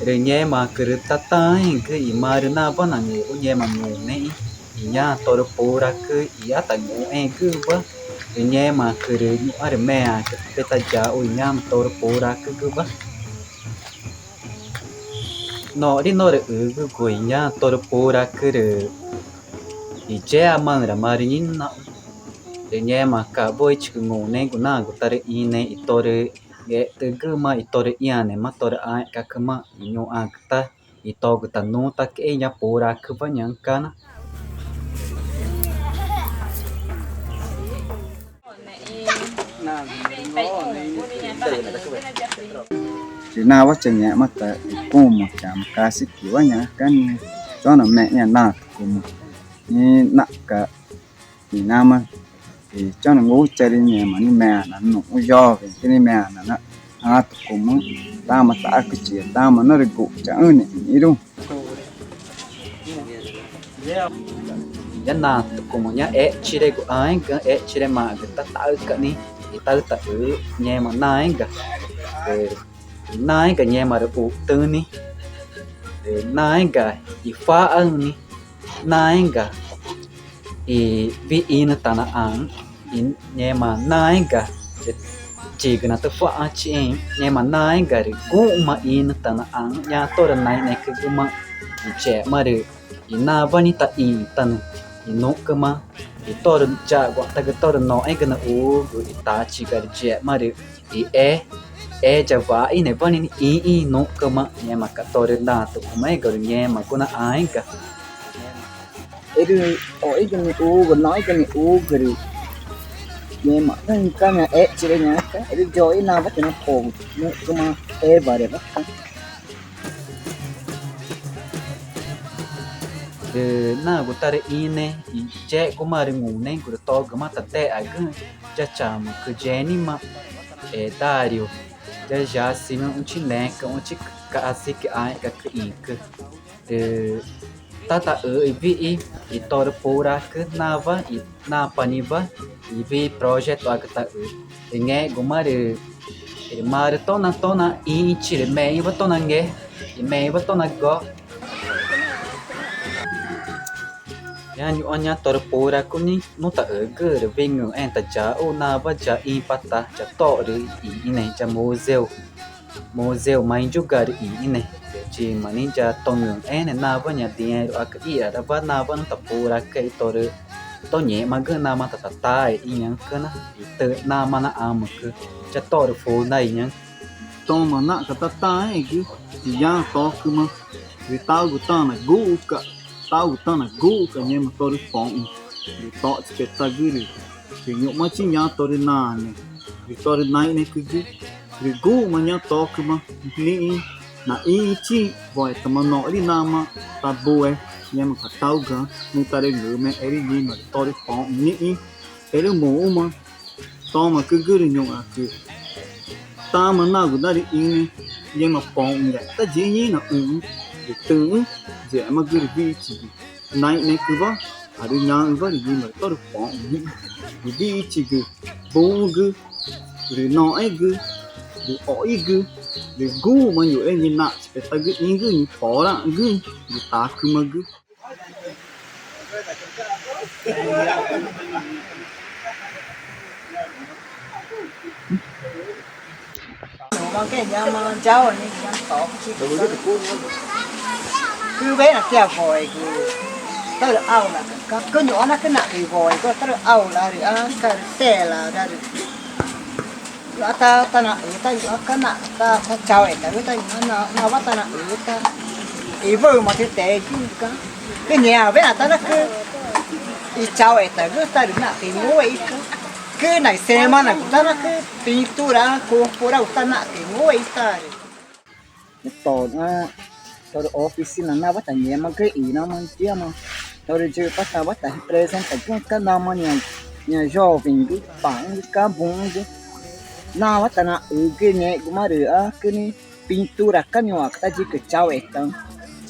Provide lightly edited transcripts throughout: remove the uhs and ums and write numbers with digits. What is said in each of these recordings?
rồi nhé mà cứ ta tai cứ mà rồi na vẫn là ngủ nhé mà ngủ này nhà tôi được bố ra cứ nhà ta ngủ cứ vợ rồi nhé mà cứ rồi ở mẹ cái ta cha ôi nhà mà tôi được bố ra cứ vợ nó đi nó được cứ quỳ nhà tôi được bố ra cứ rồi trẻ mà là mà đi nhìn nó rồi nhé mà cả buổi chiều ngủ này của na của ta được in này tôi được ghé từ cứ mà tôi được yên này mà tôi được ai cả cứ mà nhau ai ta tôi cái tận nô ta cái nhà bố ra cứ vẫn nhận cái nó chỉ nào bắt chừng nhẹ mất tại cũng một chạm cá xích kiểu nhá cái cho nó mẹ nhà nào cũng như nặng cả thì nam á thì cho nó ngủ chơi đi nhẹ mà như mẹ nó nó do cái này mẹ nó cũng ta mà ta cái chuyện ta mà nó được cụ chẳng này nghĩ đúng dân nào cũng nhá chỉ đây của ai cái chỉ đây mà người ta tạo cái này thì ta tạo nhẹ mà nai cái nhẹ mà được cụ tư ní nai cái thì phá ân ní nai cái thì vì in ta na ăn in nhẹ mà nai cái chỉ cái nào tôi phá chỉ nhẹ mà nai cái thì cũng mà in ta na ăn nhà tôi là này cái mà trẻ mà được na vani ta tan no kama tor cha gwa ta tor no ai kana u ta chi ka je ma de ja va ne vani no kama ne ma ka tor na to mai ga ne ma kuna ai ka oi cái u còn nói cái u gửi nhưng mà cái nhà chỉ đây nhá cái rồi nào bắt nó khổ nhưng mà vào để bắt na của ta in này trẻ của mà ngủ này của to cái mà tệ à cứ cha chả mà cứ Jenny mà Dario já já assim um chineca um chica assim que ai que inca ta ở vi e tora pora que nava e na paniva e vi projeto a que ta nghe của mà mà tona e chile mei va tona nghe e mei va tona go ya nyu anya tor pora kuni no ta ge de ving en ta cha o na va cha i pata cha to de i ne cha museu mai juga de i ne chi mani cha tong en na va nya tien a ki ra va na va ta pora ke tor to nye ma ge na ma ta tai i nyang ke na i te na ma na am ke cha to de fo nai nyang to mà nặng cái ta tai cái thì giang to cứ mà vì tao của tao là gu cả tao của tao là gu cả nhưng mà tôi đi phỏng vì tao sẽ ta gửi thì nhộn mà chỉ nhá tôi đi nà này vì tôi đi này cứ vì gu mà nhá to cứ mà ní là ý chi vội tao mà nói đi nào mà ta bùa nhưng mà phải tao cả nhưng ta đi gửi mẹ ấy đi mà tôi đi phỏng ní ấy đi mổ mà tao mà cứ gửi nhộn à cứ ta mà nào cũng đã đi in nhưng mà phỏng vậy ta dễ như là để tự dễ mà cứ vi chỉ này cứ vợ ở đây nhà vợ thì mà tôi được phỏng vi chỉ cứ bố cứ rồi nói cứ rồi ỏi cứ rồi gu mà nhiều em nhìn nặng phải ta cứ in cứ như phỏ là cứ rồi ta cứ mà cứ cái nhà mà cháu này nhà to cứ bé là kẹo vòi tới là ao là cứ nhỏ nó cứ nặng thì vòi có tới là ao là thì cái xe là ra được ta nặng ta nhỏ cái nặng ta cháu ấy ta cái nó bắt ta nặng ta ý vừa mà cái tệ chứ cái nhà bé là ta nó cứ cháu ấy ta cứ ta được nặng thì ngủ ấy cứ này xe mà này ta nó cứ pintura cô đâu ta nặng thì ngủ ấy ta to tôi office là bắt tay nhẹ mà cái ý nó mà chia mà tôi chưa bắt tay present cái nào mà nhà jovem cái bảng cái bún cái nào bắt tay na cái nhẹ cũng mà được cái này pintura cái nhau ta chỉ cái cháu ấy tao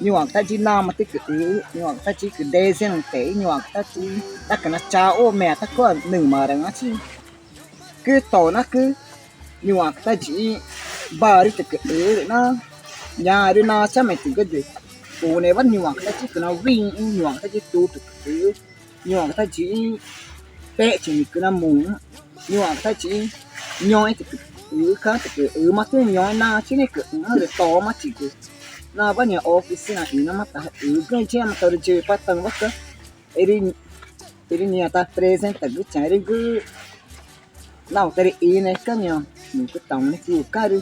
nhau ta chỉ nào mà cái nhau ta chỉ cái design thế nhau ta chỉ ta cái nó cháu mẹ ta có nửa mà rằng chứ cái tổ nó cứ nhau ta chỉ ba cái nó nhà đi na chắc mày cái gì cô này vẫn nhuộm cái chỉ nó vinh nhuộm cái chỉ tu được thứ nhuộm cái chỉ bé chỉ cái nó mùng nhuộm cái chỉ nhoi thì khác thì mà cái nhoi na chỉ này cái nó được to mà chỉ cái na vẫn nhà office na ina mà ta cái chỉ mà tao đi chơi bắt tăng bắt cái eri nhà ta present cái chạy đi cứ nào tao đi này cái nhau mình cứ tông này cứ cái đi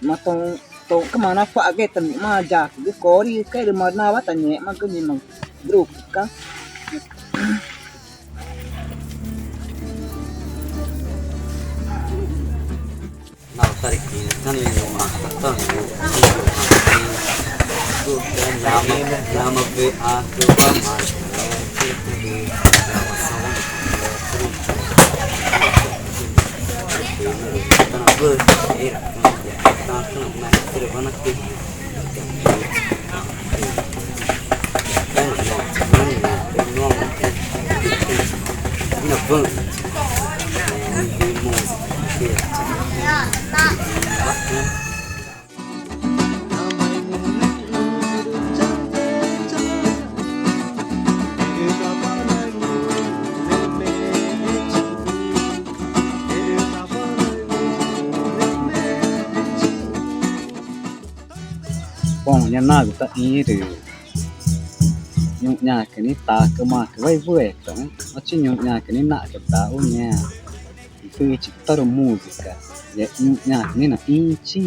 mà tông tông cái mà nó phá cái tầm mà già cái có đi cái đi mà na bắt tao nhẹ mà cái gì mà group cái nào tarik ini kan lima atau nama BA ke paman tanah ber era tanah tanah tidak banyak tu ini ber bong nhà na của ta ý rồi nhung nhà cái này ta cơ mà cái vay vui đó nó chỉ nhung nhà cái này nạ cái ta ô nhà cứ chỉ tao música vậy nhung nhà cái này là ý chi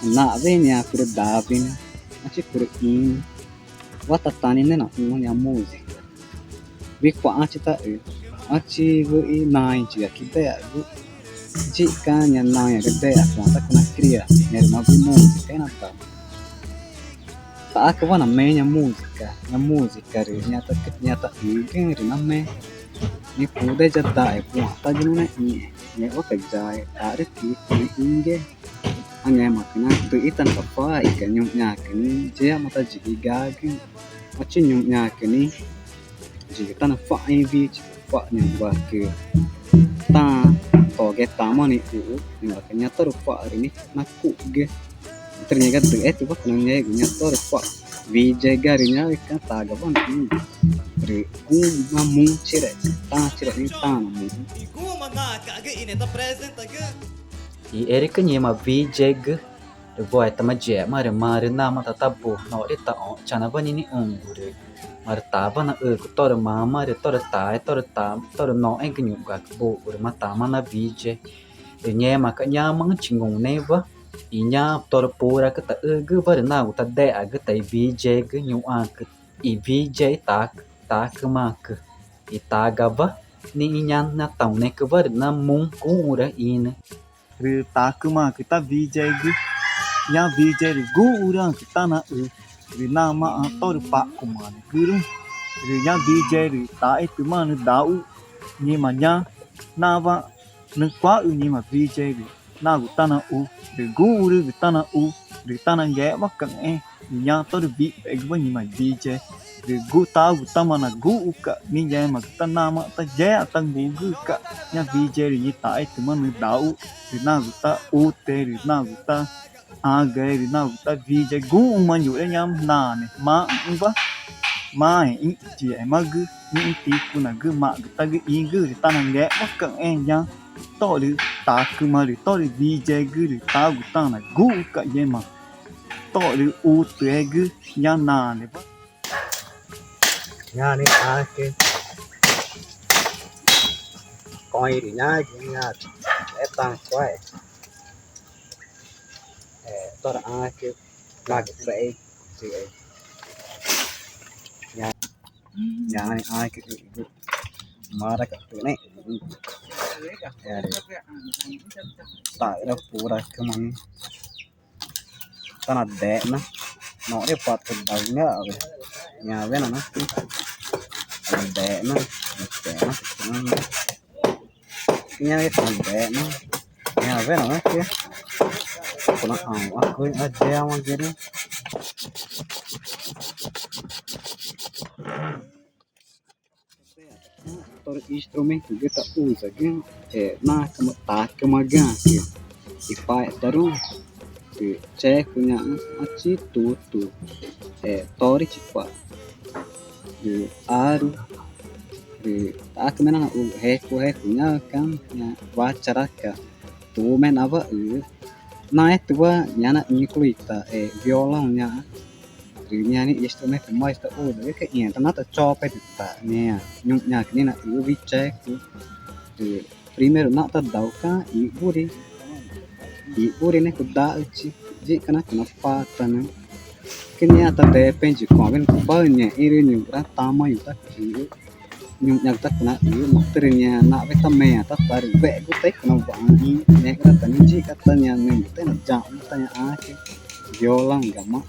nạ về nhà cứ đá về nó chỉ cứ ý vắt ta này là nhà música vì quá chỉ ta chỉ với nai chỉ cái bé chỉ cả nhà nai cái bé còn ta cũng cria nhà mà với música cái nào ta cái vana me nhà música rồi nhà ta cái rồi nó me ni kuda jata ai pu ta jinu na ni o ka jai ta re ki ni inge anya ma kana tu itan ka fa I ka nyum nya kini je ma ta ji ga ki a chi nyum nya kini ji ta na fa ai vi chi fa nya ba ke ta to ge ta ma ni u ni ma ka nya ta ru fa ri ni na ku ge ternyata tu itu pak nanya nya to ru fa vi je ga ri nya ka ta ga ban ni re mung cire ni ta na I Eric ni ma vi jeg de boy ta ma je ma na ma ta bu no ri ta on chana ba ni ungure ma ta ba na ku to ma re to no en ku ga bu ma ta ma na vi je de nye ma ka nya ma chingung ne ba I nya to pura ka ta gu ba na ku ta de a ga ta vi je gu nyu a ka I vi je ta kemak itagava ni inyan na tão ne kevar na mung kura ina rồi ta cứ mà cái ta vi chơi gu nhà vi chơi rồi gu ura cái ta na rồi na mà to được bạc của mà cứ rồi nhà vi chơi rồi ta ấy cứ mà nó đau nhưng mà nhà na va nó quá nhưng mà vi chơi rồi na của ta na rồi gu ura của ta na rồi ta na ghé bắt cận nhà to được vi cái nhưng mà vi chơi rồi gu tao của ta mà là gu cả nên vậy mà ta nam ta dễ ta gu gu cả nhà vi chơi rồi như tại tụi mình đau rồi na của ta tê rồi na của ta gai rồi na của ta vi chơi gu mà nhiều đấy nhá na này mà không có mà chỉ mà gu những tí cũng là gu mà ta gu gu rồi ta là ghé bắt cận nhá to rồi ta cứ mà rồi to rồi vi chơi gu rồi ta của ta là gu cả vậy mà to rồi tê gu nhà na này nhà này cái coi thì nhà để tăng quay tôi đã cái là cái vậy thì nhà này cái mà ra cái này tại đâu phụ ra cái món ta là đẹp nó để bắt từ đầu nhá nhà bên nó đẻ nó nhà cái phần đẻ nó nhà bên nó kia nó aku ada mà kia đi todo instrumento que ta usa que na como tá que uma ganha que faz taru thì che của nhà chỉ tu tori cepat thì aru thì tak mana heku hekunya kan ya wacara ka tu men apa na tua nyana incluita violão thì nhà này instrument mais ta o de que entra na ta chopa ta né nhung nhà cái na u vi check thì primeiro na ta dau ka i buri né ku da ji kana kana pa ta né cái nhà ta depende com bên pa né iri nhung ra tamanho ta ki nhung nhà ta kana một từ nhà na với ta mẹ ta ta vẽ cái tết nó vàng đi né cái ta nên ji cái ta nhà mình tên là chạm ta nhà cái violão gamma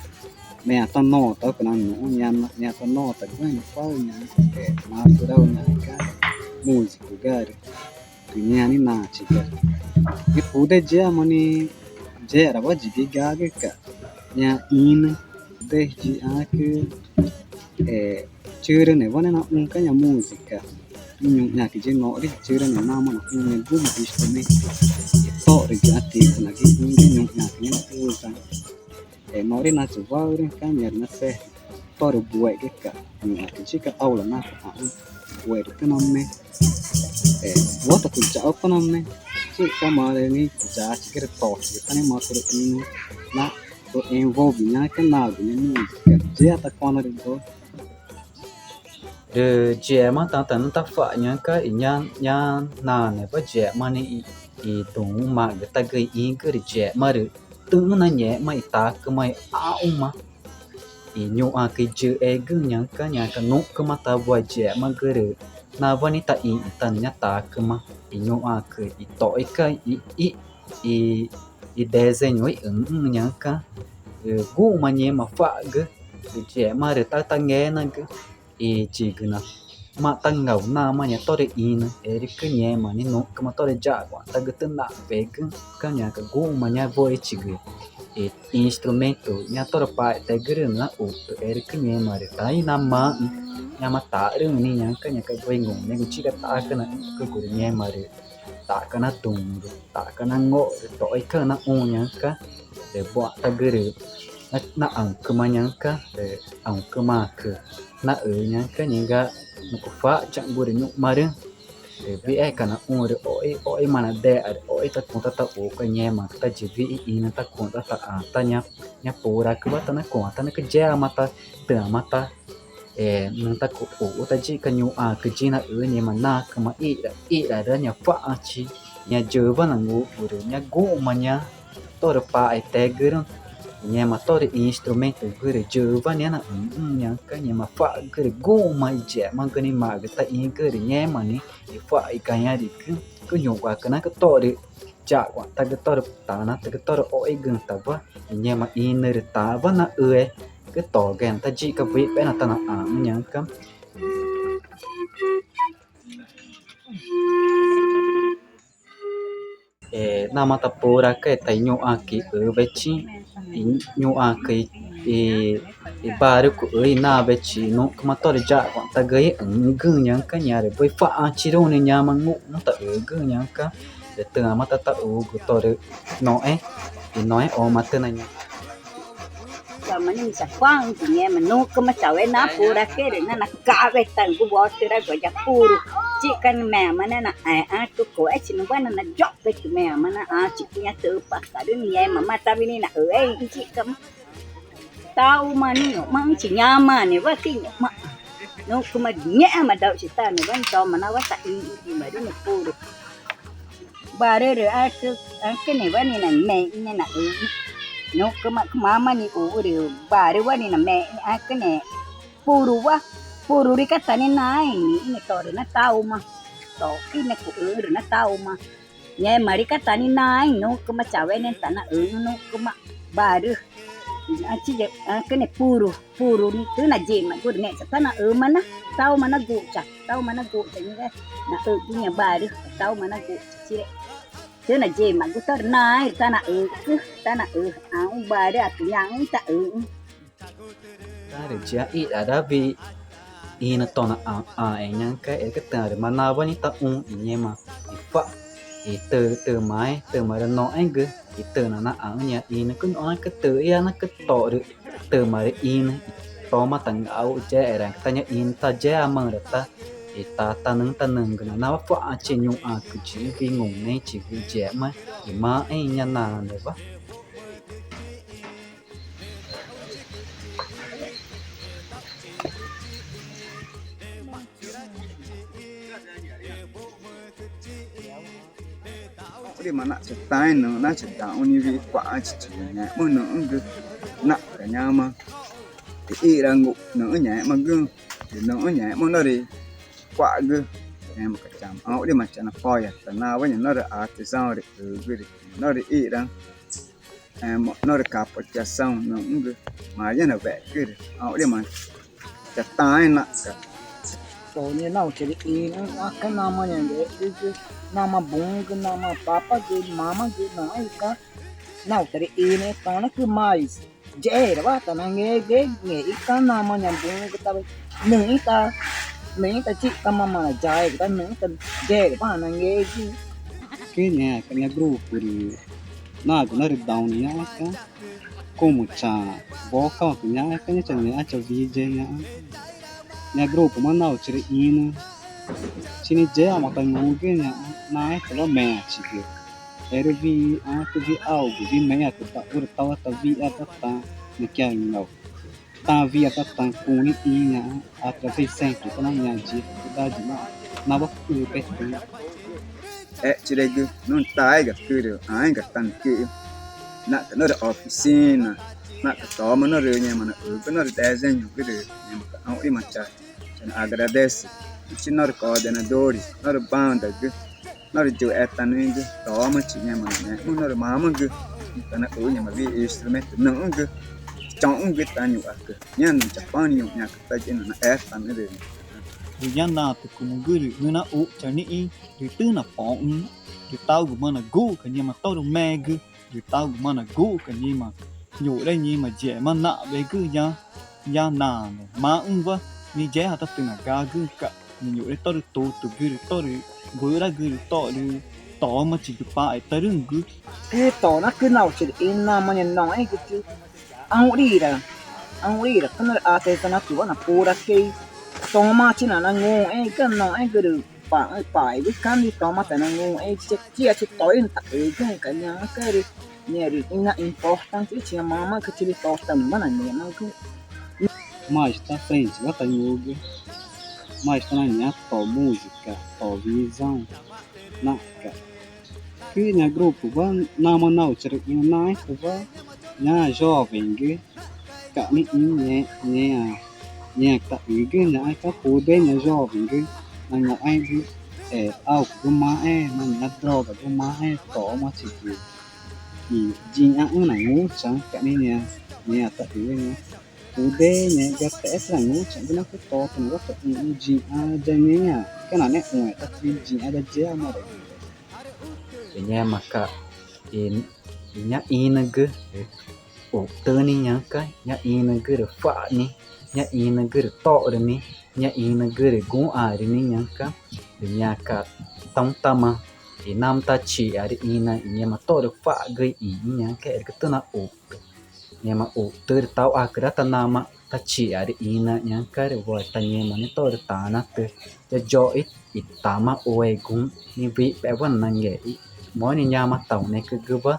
mẹ tao nọ tao cái nào nhà tao nọ tao cũng phải nhà cái mà tôi đâu nhà cái music cái thì nhà này na chỉ cái phụ đề giờ mà ni giờ là bao gì cái cả nhà in đề chỉ cái chưa này vẫn là cái nhà music cả nhưng nhà cái gì nọ đi chưa này nào mà nó nhà cũng một instrument to rồi cái tiếng là cái nhà cái này nói đến là chủ vào đến cái nhà nó sẽ to được buổi cái cả nhà cái chiếc cái âu là nó phải buổi được cái năm này vót tập cũng cháu cái năm này chiếc cái mà đây này giá chỉ cái to chỉ cái này mà tôi in là tôi em vô vì nhá cái nào thì những cái giá ta con là được thôi de je ma ta tan ta fa nya ka nya na ne ba je ma ni i tung ma ge ta ge in ke je ma ru tu na nhẹ mai ta ke mai a ma i nyu a ke je e ge nya ka no ke ma ta wa je ma ge ru na wa ni ta i tan nya ta ke ma i nyu a ke i to i ka i desenho i nya ka gu ma nhẹ ma fa ge je ma ru ta nghe na ge e chỉ cái nào mà tăng ngầu na mà nhà tôi để in cái nhà mà nó cái mà tôi để trả quả ta cái tên nặng về cái nhà cái gỗ mà nhà vui chỉ cái instrumento nhà tôi để bài tại cái đường là cái nhà mà để tay nam mà nhà mà tạ đường này nhà cái vui ngủ nhà cái chỉ cái tạ cái này cái của nhà mà để tạ cái nó tùng tạ cái nó ngộ tội cái nó u nhà cái để bỏ ta cái đường nó ăn cái mà nhà cái để ăn cái mà cái na nya ka nyinga nukufa chang buri nyuk marin vi ai kana ore oi mana de oi ta konta ta o ka nyema ta jivi ina ta konta ta ta nya pura ka bata na konta na ka ja mata ta mata nang ta ko o ta ji ka nyu a ka ji na nyema na ka ma i da nya fa chi nya jeva na ngu buri nya go manya tor pa ai te gurun nhà mà tôi thì instrument cái để chơi và nhá là nhà cái nhà mà phải cái để go mà trẻ mang cái này mà cái tay cái để nhà mà ní thì phải cái nhà thì cứ nhổ qua cái này cái to để chả qua ta cái to được ta nó cái to được oi gần ta vợ nhà mà in để ta vợ nó cái to cái ta chỉ cái vị bé là ta nó nhà cái nama tapura cái tay nhổ aki ở bên chi nhu a kai baru ku na be chi no kuma to ja kwa ta gai gu nyang ka nya re bai fa chi ro ne nya mang ngu no ta gu nyang ka de ta ma ta gu to re no o ma ta na nya và mình sẽ quăng thì nghe mình nuốt cái mà cháu ấy nắp phu ra cái này nó cả về tầng của bò từ ra gọi là phu chỉ cần mẹ mà nó tôi cố ấy chỉ nó nói nó dọc về cái mẹ mà nó chỉ nghe từ bác cả đứa nghe mà ta bên này là ở ấy chỉ cầm tao mà nó mang chỉ nhà mà này với cái mà nó cũng mà nhẹ mà đậu chỉ ta này vẫn cho mà nó vẫn tại thì mà đứa này phu được bà đây rồi cái này vẫn này là mẹ này là nó cái mà ni udah baru wani na me cái này puru đi cái tani này ini to nó tao mà to cái này cũng nó tao mà nghe mà đi cái tani này nó cái mà chào nên tana nó cái mà baru chỉ cái này puru ni thứ là gì mà tôi nghe tana mà nó tao mà nó gụ chặt như thế là cái nhà baru tao mà nó gụ chỉ thế là gì mà cứ tới nay ta là áo bà đấy cứ nhang ta ta để chia ít ở đó vì nó to là nhang cái tờ để mà nào với ta nhưng mà fa từ mà nó anh cứ từ nó ăn nhà in nó cứ nói cái từ ya nó cứ tỏ được từ mà in to mà tầng áo chế rằng ta nhà in ta chế mà được ta nâng cái nó phá trên nhung cứ chỉ vì ngủ này chỉ vì chế mà ấy nhà nào được quá đi mà nặng chặt tay nữa nặng chặt đạo như vì quả chỉ nhẹ mà nữa cứ nặng cả nhà mà thì y là ngủ nữa nhẹ mà cứ thì nữa nhẹ mà nó đi quả cứ em cả chạm áo đi mà chả nó coi à nào với những nó được thì sao được cứ đi nó đi y đang em nó được cặp ở chả xong nó cứ mà rất là vẽ cứ đi áo đi mà chặt tay nặng cả rồi như nào chỉ đi nó cái nào mà nhận cái nào mà bung cái nào mà papa cái mama cái nói cái nào chỉ đi này nó cứ mai dễ đó ta nó nghe cái nào mà nhận bung cái ta nâng ta chỉ ta mà dài ta nâng ta dễ đó nó nghe cái nhà group thì nó được down nhá cái como cha vó cao cái nhà cái nhà chẳng nhá cho VJ nhà group mà nào chỉ in chỉ ni dễ mà ta ngủ cái nhà nãy nó mẹ chỉ cái RV cái vi ao cái mẹ ta tao vi ta nó kia nhau ta vi ta cùng ni in através sempre tá na minha dificuldade na vou perder chỉ đây cứ nó tái gặp cứ được ai gặp tăng kỹ nãy nó được oficina nãy cái đó mà nó rồi nhà mà nó được desenho cứ được nhưng mà ông đi mà chạy agradece chỉ nó được coordenadores nó được banda cứ nó được chịu etan cứ đó mà chỉ nhà mà nó được má mà cứ nó nhà mà vi instrumento nữa cứ trong cái ta nhiều cứ nhân chặt bao nhiêu nhà ta chỉ là nó etan cái được thì gian nào thì cũng gửi người nào ủ cho ní thì tư là phỏng thì tao cũng mà là gu cái gì mà tao được mẹ cứ thì tao cũng mà là gu cái gì mà nhủ đây gì mà dễ mà nạ về cứ ya nà mà vợ ni dễ hả tao từng là ga cứ cả nhủ đây tao được tu từ gửi tao được vừa ra gửi tao được tao mà chỉ được phải tao được gửi cái tổ nó cứ nào chỉ in nào mà nhận nói cái chứ ăn đi là cái nó artesanal chủ là pura cái toma chỉ là nó ngon ấy cái nó ấy cái được phải cái can đi toma tại nó ngon ấy chỉ tối cái nhà cái đi nhà đi ina importante chỉ là mama cái chỉ to tầm mà này nó cứ mais tá frente lá tá yoga mais tá na minha to música to visão na cara que nhà grupo vai na mão chỉ được nãy vai nhà jovem cái cả ní nhẹ ta ý cái nhà các phụ đề nhà jovem cái nhà ai cái ao cái má mà nhà droga cái má tỏ mà chỉ thì gì ăn này ngủ chẳng cả ní nhà ta ý nha phụ đề nhà cái té là ngủ chẳng cái nó cứ to thì nó có gì đây nha cái nào nè ngoài ta chỉ gì đây dễ mà đấy nhà mà cả nhà in cứ tơ ni nhá cái nhà in cứ được phá ni nhà in cứ được to rồi ni nhà in cứ được cũng rồi ni nhá cái nhà cả tông tâm nam ta chỉ ở in nhà mà to được phá gây ý nhá cái tơ na nhà mà tơ được tao cái ta nam ta chỉ ở in nhá cái được gọi ta nhà mà nó to được ta na tơ cho cho ít ta mà ôi cũng như vị bé vẫn là nghề mỗi nhà mà tàu này cứ vợ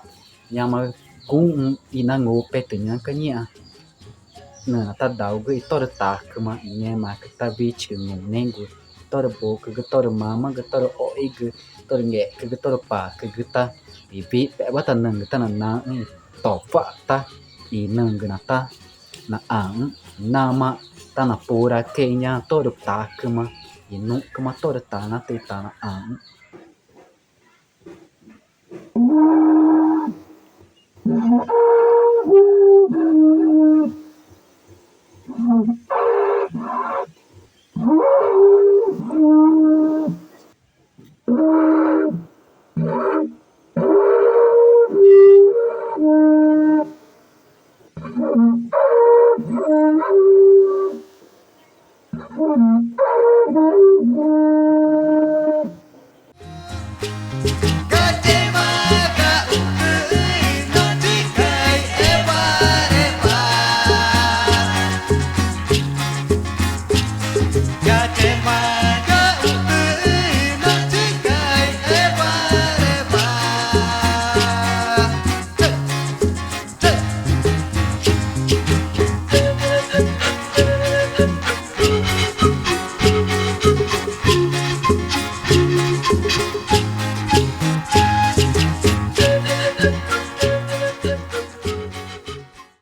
nhà mà cũng ina ngô pe từ nhà cái nhà nè ta đào cái to được ta cơ mà nhà mà cái ta vi chữ ngô nên cái to được bố cái to được mama cái to được oi cái to được nghề cái to được bà cái ta vì vị bé bắt ta nâng cái ta là na tỏ phạ ta thì nâng cái ta là ảng nama ta là pura cái nhà to được ta cơ mà thì nụ cơ mà to được ta là tây ta là ảng